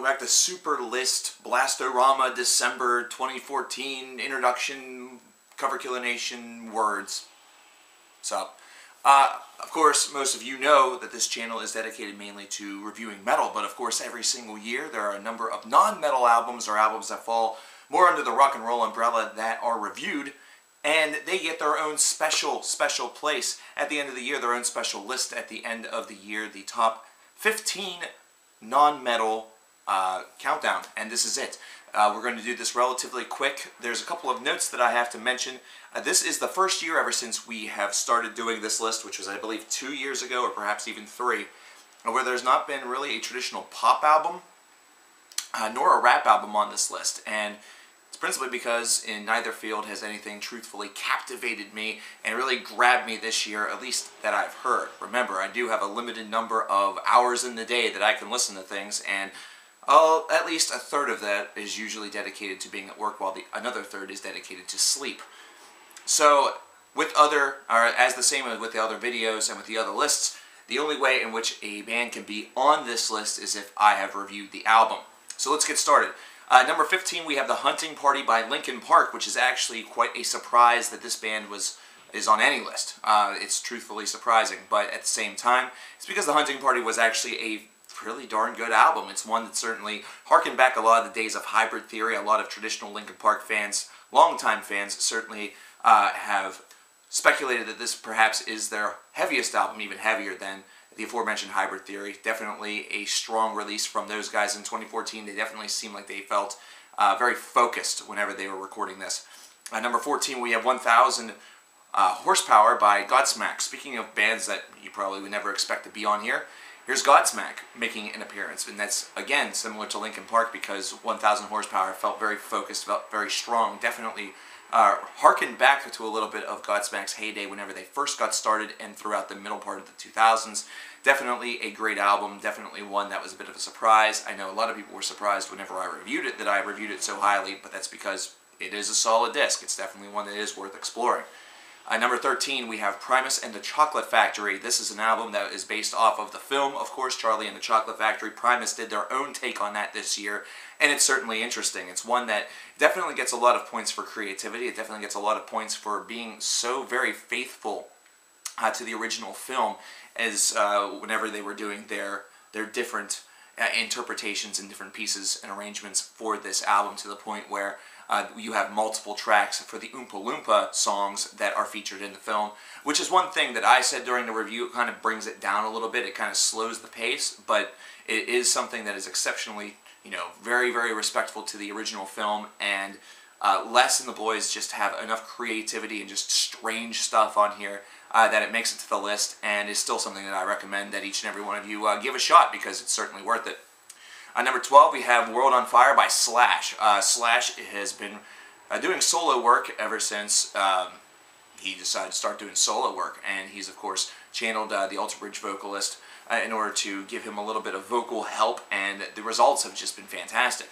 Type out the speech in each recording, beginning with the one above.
welcome back to Super List Blastorama December 2014 Introduction Cover Killer Nation Words. What's up? Of course, most of you know that this channel is dedicated mainly to reviewing metal, but of course every single year there are a number of non-metal albums or albums that fall more under the rock and roll umbrella that are reviewed, and they get their own special place at the end of the year, their own special list at the end of the year, the top 15 non-metal countdown, and this is it. We're going to do this relatively quick. There's a couple of notes that I have to mention. This is the first year ever since we have started doing this list, which was, I believe, 2 years ago, or perhaps even 3, where there's not been really a traditional pop album, nor a rap album on this list, and it's principally because in neither field has anything truthfully captivated me and really grabbed me this year, at least that I've heard. Remember, I do have a limited number of hours in the day that I can listen to things, and at least a third of that is usually dedicated to being at work, while another third is dedicated to sleep. So, as the same as with the other videos and with the other lists, the only way in which a band can be on this list is if I have reviewed the album. So let's get started. Number 15, we have The Hunting Party by Linkin Park, which is actually quite a surprise that this band is on any list. It's truthfully surprising, but at the same time, it's because The Hunting Party was actually a really darn good album. It's one that certainly harkened back a lot of the days of Hybrid Theory. A lot of traditional Linkin Park fans, longtime fans, certainly have speculated that this perhaps is their heaviest album, even heavier than the aforementioned Hybrid Theory. Definitely a strong release from those guys in 2014. They definitely seemed like they felt very focused whenever they were recording this. Number 14, we have 1000 Horsepower by Godsmack. Speaking of bands that you probably would never expect to be on here, here's Godsmack making an appearance, and that's, again, similar to Linkin Park because 1000 Horsepower felt very focused, felt very strong, definitely harkened back to a little bit of Godsmack's heyday whenever they first got started and throughout the middle part of the 2000s. Definitely a great album, definitely one that was a bit of a surprise. I know a lot of people were surprised whenever I reviewed it that I reviewed it so highly, but that's because it is a solid disc. It's definitely one that is worth exploring. Number 13, we have Primus and the Chocolate Factory. This is an album that is based off of the film, of course, Charlie and the Chocolate Factory. Primus did their own take on that this year, and it's certainly interesting. It's one that definitely gets a lot of points for creativity. It definitely gets a lot of points for being so very faithful to the original film as whenever they were doing their different interpretations and different pieces and arrangements for this album, to the point where you have multiple tracks for the Oompa Loompa songs that are featured in the film, which is one thing that I said during the review. It kind of brings it down a little bit. It kind of slows the pace, but it is something that is exceptionally, very, very respectful to the original film, and Les and the boys just have enough creativity and just strange stuff on here that it makes it to the list, and is still something that I recommend that each and every one of you give a shot, because it's certainly worth it. Number 12, we have World on Fire by Slash. Slash has been doing solo work ever since he decided to start doing solo work, and he's, of course, channeled the Alter Bridge vocalist in order to give him a little bit of vocal help, and the results have just been fantastic.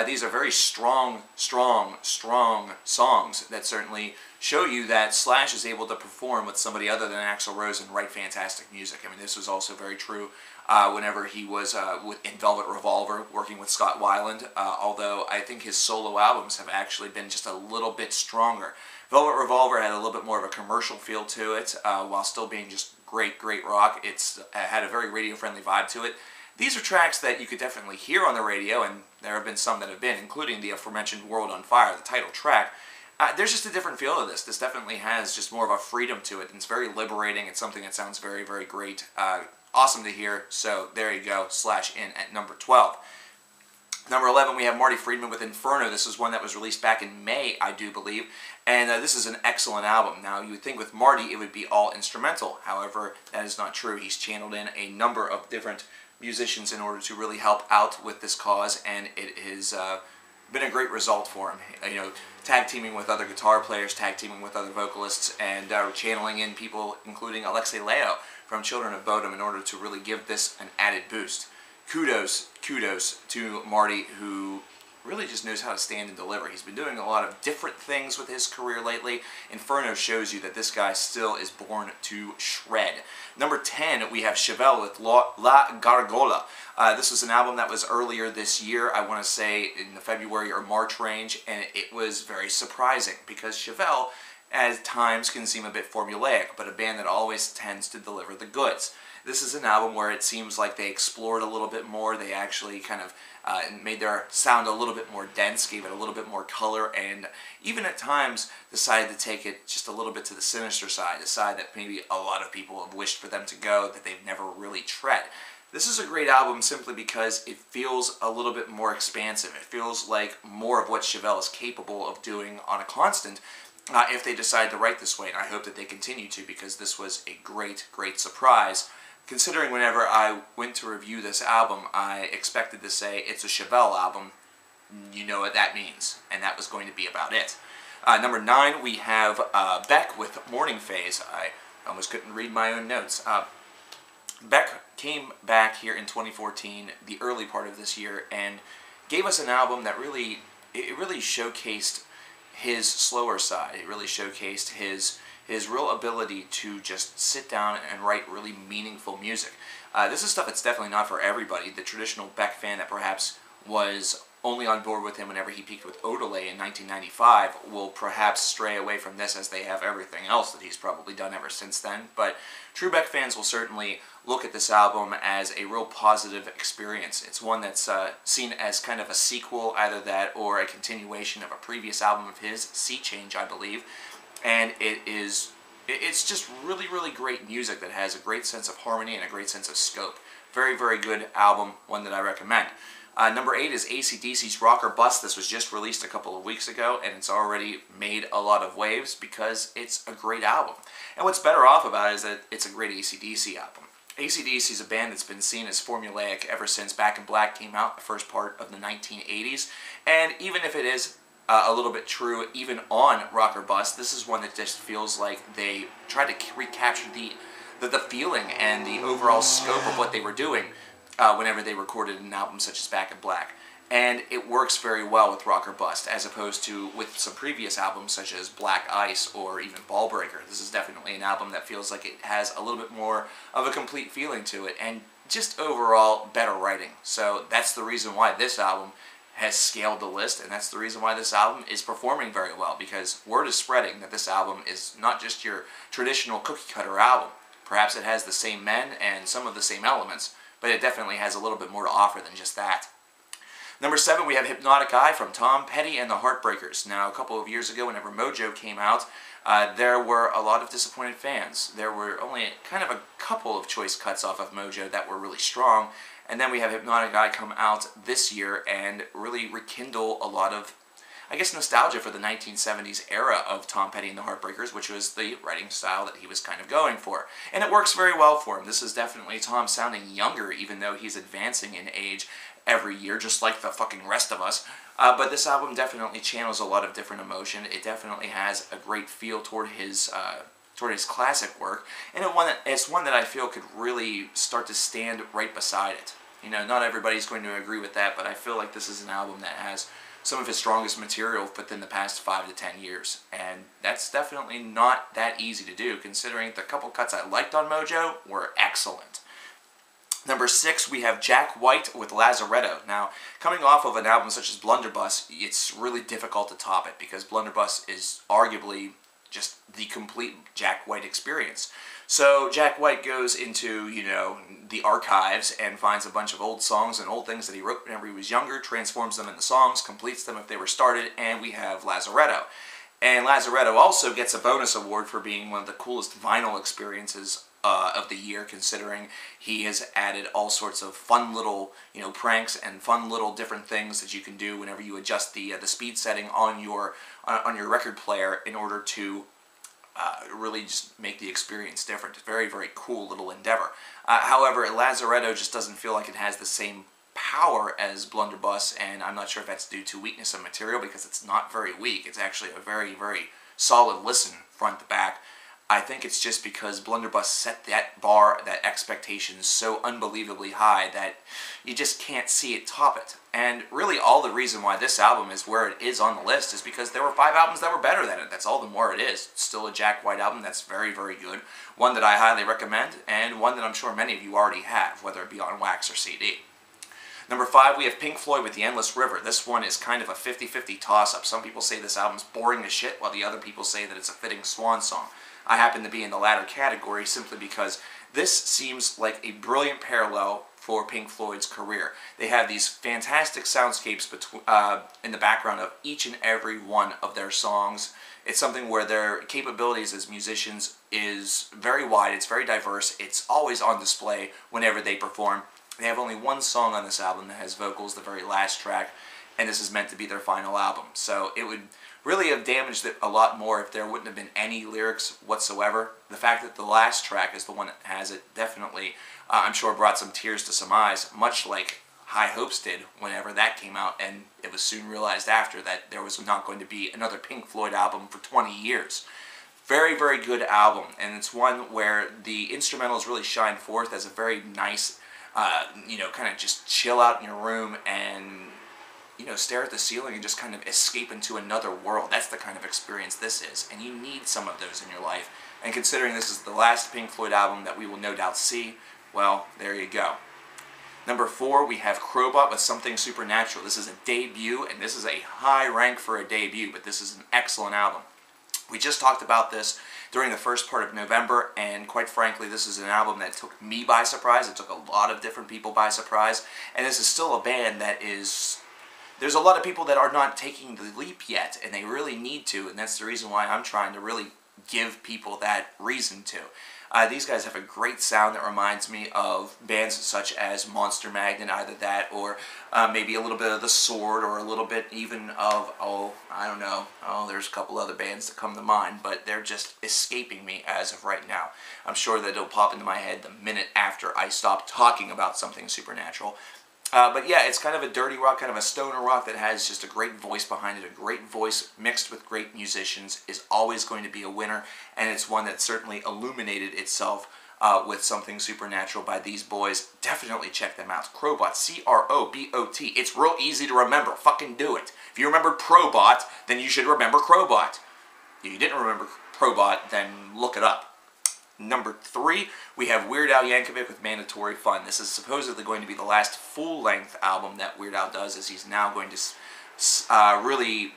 These are very strong songs that certainly show you that Slash is able to perform with somebody other than Axl Rose and write fantastic music. I mean, this was also very true whenever he was in Velvet Revolver working with Scott Weiland, although I think his solo albums have actually been just a little bit stronger. Velvet Revolver had a little bit more of a commercial feel to it, while still being just great rock. It's had a very radio-friendly vibe to it. These are tracks that you could definitely hear on the radio, and there have been some that have been, including the aforementioned World on Fire, the title track. There's just a different feel to this. This definitely has just more of a freedom to it, and it's very liberating. It's something that sounds very, very great. Awesome to hear, so there you go, Slash in at number 12. Number 11, we have Marty Friedman with Inferno. This is one that was released back in May, I do believe, and this is an excellent album. Now, you would think with Marty it would be all instrumental. However, that is not true. He's channeled in a number of different musicians in order to really help out with this cause, and it has been a great result for him. Tag teaming with other guitar players, tag teaming with other vocalists, and channeling in people including Alexei Leo from Children of Bodom in order to really give this an added boost. Kudos to Marty, who really just knows how to stand and deliver. He's been doing a lot of different things with his career lately. Inferno shows you that this guy still is born to shred. Number 10, we have Chevelle with La Gargola. This was an album that was earlier this year, I want to say in the February or March range, and it was very surprising because Chevelle at times can seem a bit formulaic, but a band that always tends to deliver the goods. This is an album where it seems like they explored a little bit more. They actually kind of made their sound a little bit more dense, gave it a little bit more color, and even at times decided to take it just a little bit to the sinister side, the side that maybe a lot of people have wished for them to go, that they've never really tread. This is a great album simply because it feels a little bit more expansive. It feels like more of what Chevelle is capable of doing on a constant if they decide to write this way, and I hope that they continue to, because this was a great, great surprise. Considering whenever I went to review this album, I expected to say it's a Chevelle album. You know what that means, and that was going to be about it. Number 9, we have Beck with Morning Phase. I almost couldn't read my own notes. Beck came back here in 2014, the early part of this year, and gave us an album that really showcased his slower side. It really showcased his real ability to just sit down and write really meaningful music. This is stuff that's definitely not for everybody. The traditional Beck fan that perhaps was only on board with him whenever he peaked with Odelay in 1995 will perhaps stray away from this, as they have everything else that he's probably done ever since then. But true Beck fans will certainly look at this album as a real positive experience. It's one that's seen as kind of a sequel, either that or a continuation of a previous album of his, Sea Change, I believe. And it's just really, really great music that has a great sense of harmony and a great sense of scope. Very, very good album, one that I recommend. Number 8 is AC/DC's Rock or Bust. This was just released a couple of weeks ago, and it's already made a lot of waves because it's a great album. And what's better off about it is that it's a great AC/DC album. AC/DC is a band that's been seen as formulaic ever since Back in Black came out, the first part of the 1980s. And even if it is a little bit true even on Rock or Bust, this is one that just feels like they tried to recapture the feeling and the overall scope of what they were doing whenever they recorded an album such as Back in Black. And it works very well with Rock or Bust, as opposed to with some previous albums such as Black Ice or even Ballbreaker. This is definitely an album that feels like it has a little bit more of a complete feeling to it, and just overall better writing. So that's the reason why this album has scaled the list, and that's the reason why this album is performing very well, because word is spreading that this album is not just your traditional cookie-cutter album. Perhaps it has the same men and some of the same elements, but it definitely has a little bit more to offer than just that. Number 7, we have Hypnotic Eye from Tom Petty and the Heartbreakers. Now, a couple of years ago, whenever Mojo came out, there were a lot of disappointed fans. There were only kind of a couple of choice cuts off of Mojo that were really strong, and then we have Hypnotic Eye come out this year and really rekindle a lot of, I guess, nostalgia for the 1970s era of Tom Petty and the Heartbreakers, which was the writing style that he was kind of going for. And it works very well for him. This is definitely Tom sounding younger, even though he's advancing in age every year, just like the fucking rest of us. But this album definitely channels a lot of different emotion. It definitely has a great feel toward his classic work, and it's one that I feel could really start to stand right beside it. You know, not everybody's going to agree with that, but I feel like this is an album that has some of his strongest material within the past 5 to 10 years, and that's definitely not that easy to do, considering the couple cuts I liked on Mojo were excellent. Number 6, we have Jack White with Lazaretto. Now, coming off of an album such as Blunderbuss, it's really difficult to top it, because Blunderbuss is arguably just the complete Jack White experience. So Jack White goes into, you know, the archives and finds a bunch of old songs and old things that he wrote whenever he was younger, transforms them into songs, completes them if they were started, and we have Lazaretto. And Lazaretto also gets a bonus award for being one of the coolest vinyl experiences of the year, considering he has added all sorts of fun little, you know, pranks and fun little different things that you can do whenever you adjust the speed setting on your record player in order to really just make the experience different. Very, very cool little endeavor. However, Lazaretto just doesn't feel like it has the same power as Blunderbuss, and I'm not sure if that's due to weakness of material, because it's not very weak. It's actually a very, very solid listen front to back. I think it's just because Blunderbuss set that bar, that expectation so unbelievably high that you just can't see it top it. And really all the reason why this album is where it is on the list is because there were 5 albums that were better than it. That's all the more it is. It's still a Jack White album that's very, very good. One that I highly recommend, and one that I'm sure many of you already have, whether it be on wax or CD. Number 5, we have Pink Floyd with The Endless River. This one is kind of a 50-50 toss-up. Some people say this album's boring as shit, while the other people say that it's a fitting swan song. I happen to be in the latter category simply because this seems like a brilliant parallel for Pink Floyd's career. They have these fantastic soundscapes in the background of each and every one of their songs. It's something where their capabilities as musicians is very wide, it's very diverse, it's always on display whenever they perform. They have only one song on this album that has vocals, the very last track, and this is meant to be their final album. So it would really have damaged it a lot more if there wouldn't have been any lyrics whatsoever. The fact that the last track is the one that has it definitely, I'm sure, brought some tears to some eyes, much like High Hopes did whenever that came out, and it was soon realized after that there was not going to be another Pink Floyd album for 20 years. Very, very good album, and it's one where the instrumentals really shine forth as a very nice, kind of just chill out in your room and stare at the ceiling and just kind of escape into another world. That's the kind of experience this is, and you need some of those in your life. And considering this is the last Pink Floyd album that we will no doubt see, well, there you go. Number 4, we have Crobot with Something Supernatural. This is a debut, and this is a high rank for a debut, but this is an excellent album. We just talked about this during the first part of November, and quite frankly, this is an album that took me by surprise. It took a lot of different people by surprise, and this is still a band that is... There's a lot of people that are not taking the leap yet, and they really need to, and that's the reason why I'm trying to really give people that reason to. These guys have a great sound that reminds me of bands such as Monster Magnet, either that or maybe a little bit of The Sword, or a little bit even of, I don't know, there's a couple other bands that come to mind, but they're just escaping me as of right now. I'm sure that it'll pop into my head the minute after I stop talking about Something Supernatural. But yeah, it's kind of a dirty rock, kind of a stoner rock that has just a great voice behind it. A great voice mixed with great musicians is always going to be a winner, and it's one that certainly illuminated itself with Something Supernatural by these boys. Definitely check them out. Crobot, C-R-O-B-O-T. It's real easy to remember. Fucking do it. If you remembered Probot, then you should remember Crobot. If you didn't remember Probot, then look it up. Number 3, we have Weird Al Yankovic with Mandatory Fun. This is supposedly going to be the last full-length album that Weird Al does, as he's now going to really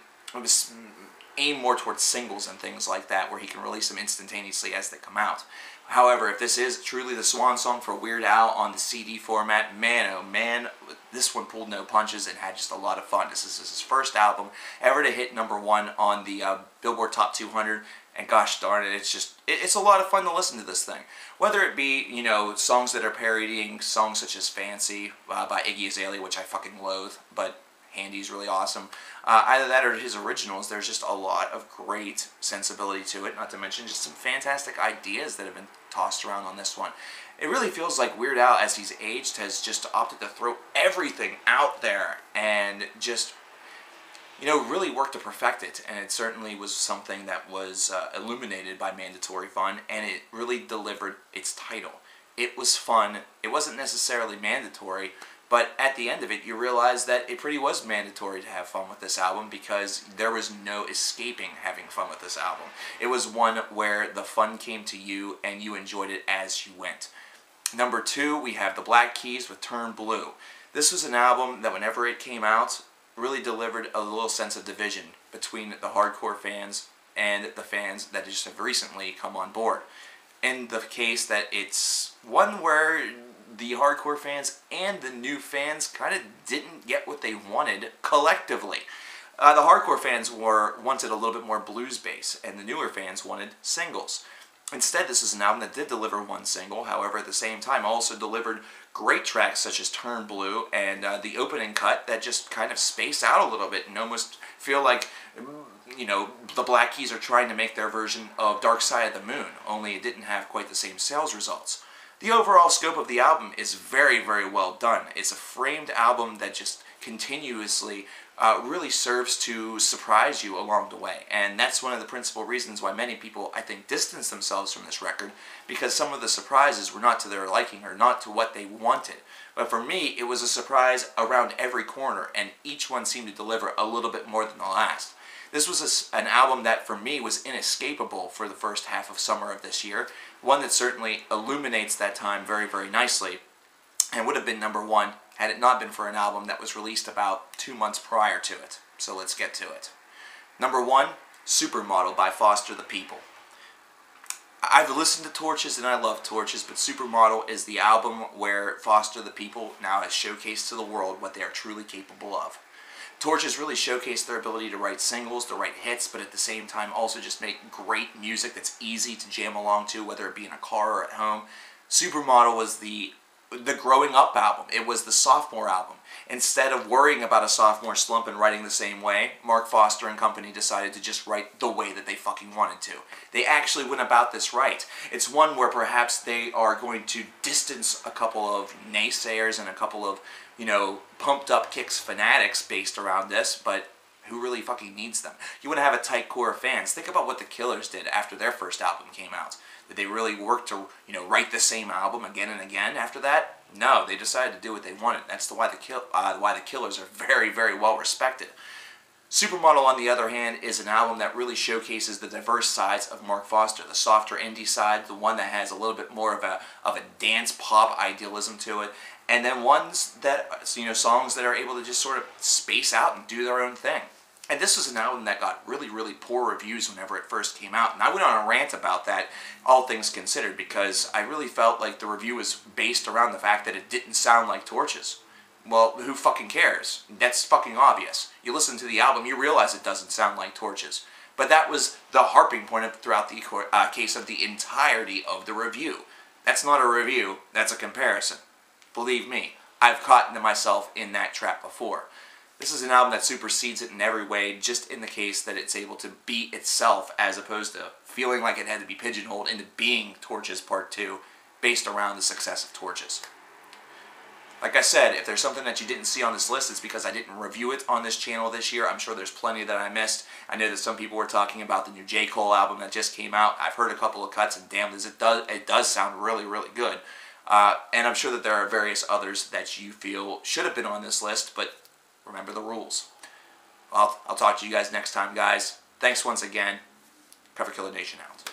aim more towards singles and things like that, where he can release them instantaneously as they come out. However, if this is truly the swan song for Weird Al on the CD format, man, oh man, this one pulled no punches and had just a lot of fun. This is his first album ever to hit #1 on the Billboard Top 200. And gosh darn it, it's a lot of fun to listen to this thing. Whether it be, songs that are parodying songs such as Fancy by Iggy Azalea, which I fucking loathe, but Handy's really awesome. Either that or his originals, there's just a lot of great sensibility to it, not to mention just some fantastic ideas that have been tossed around on this one. It really feels like Weird Al, as he's aged, has just opted to throw everything out there and just... really worked to perfect it, and it certainly was something that was illuminated by Mandatory Fun, and it really delivered its title. It was fun. It wasn't necessarily mandatory, but at the end of it, you realize that it pretty was mandatory to have fun with this album, because there was no escaping having fun with this album. It was one where the fun came to you, and you enjoyed it as you went. Number 2, we have the Black Keys with Turn Blue. This was an album that whenever it came out, really delivered a little sense of division between the hardcore fans and the fans that just have recently come on board. In the case that it's one where the hardcore fans and the new fans kind of didn't get what they wanted collectively. The hardcore fans wanted a little bit more blues bass, and the newer fans wanted singles. Instead, this is an album that did deliver one single, however, at the same time also delivered great tracks such as Turn Blue and the opening cut that just kind of space out a little bit and almost feel like, the Black Keys are trying to make their version of Dark Side of the Moon, only it didn't have quite the same sales results. The overall scope of the album is very, very well done. It's a framed album that just continuously really serves to surprise you along the way. And that's one of the principal reasons why many people, I think, distance themselves from this record, because some of the surprises were not to their liking or not to what they wanted. But for me, it was a surprise around every corner, and each one seemed to deliver a little bit more than the last. This was an album that, for me, was inescapable for the first half of summer of this year. One that certainly illuminates that time very, very nicely, and would have been #1 had it not been for an album that was released about 2 months prior to it. So let's get to it. #1, Supermodel by Foster the People. I've listened to Torches and I love Torches, but Supermodel is the album where Foster the People now has showcased to the world what they are truly capable of. Torches really showcased their ability to write singles, to write hits, but at the same time also just make great music that's easy to jam along to, whether it be in a car or at home. Supermodel was the growing up album. It was the sophomore album. Instead of worrying about a sophomore slump and writing the same way, Mark Foster and company decided to just write the way that they fucking wanted to. They actually went about this right. It's one where perhaps they are going to distance a couple of naysayers and a couple of, pumped up Kicks fanatics based around this, but who really fucking needs them? You want to have a tight core of fans. Think about what the Killers did after their first album came out. Did they really work to, write the same album again and again after that? No, they decided to do what they wanted. That's why the Killers are very, very well respected. Supermodel, on the other hand, is an album that really showcases the diverse sides of Mark Foster. The softer indie side, the one that has a little bit more of a dance pop idealism to it, and then ones that, songs that are able to just sort of space out and do their own thing. And this was an album that got really, really poor reviews whenever it first came out. And I went on a rant about that, all things considered, because I really felt like the review was based around the fact that it didn't sound like Torches. Well, who fucking cares? That's fucking obvious. You listen to the album, you realize it doesn't sound like Torches. But that was the harping point throughout the case of the entirety of the review. That's not a review, that's a comparison. Believe me, I've caught myself in that trap before. This is an album that supersedes it in every way, just in the case that it's able to be itself, as opposed to feeling like it had to be pigeonholed into being Torches Part 2, based around the success of Torches. Like I said, if there's something that you didn't see on this list, it's because I didn't review it on this channel this year. I'm sure there's plenty that I missed. I know that some people were talking about the new J. Cole album that just came out. I've heard a couple of cuts, and damn, it does sound really, really good. And I'm sure that there are various others that you feel should have been on this list, but remember the rules. Well, I'll talk to you guys next time, guys. Thanks once again. Coverkiller Nation out.